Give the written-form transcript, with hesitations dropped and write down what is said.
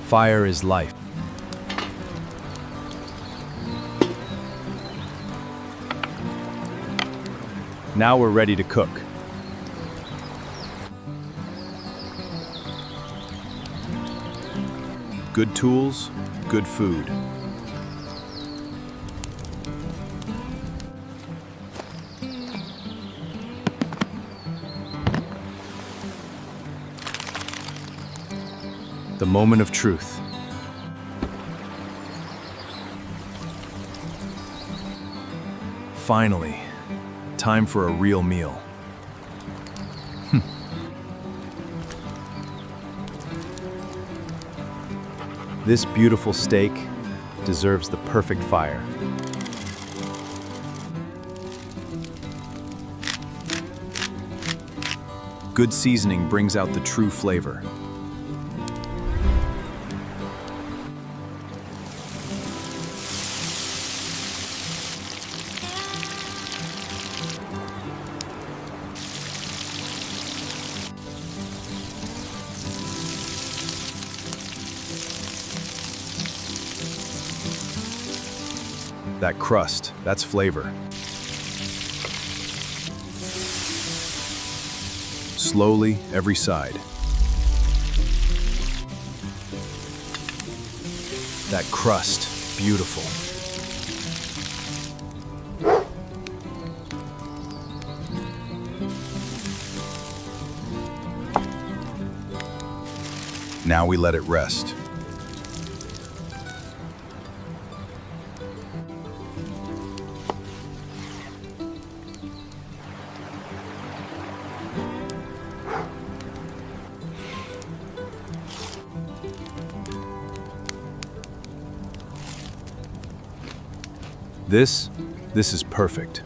Fire is life. Now we're ready to cook. Good tools, good food. The moment of truth. Finally, time for a real meal. This beautiful steak deserves the perfect fire. Good seasoning brings out the true flavor. That crust, that's flavor. Slowly, every side. That crust, beautiful. Now we let it rest. This is perfect.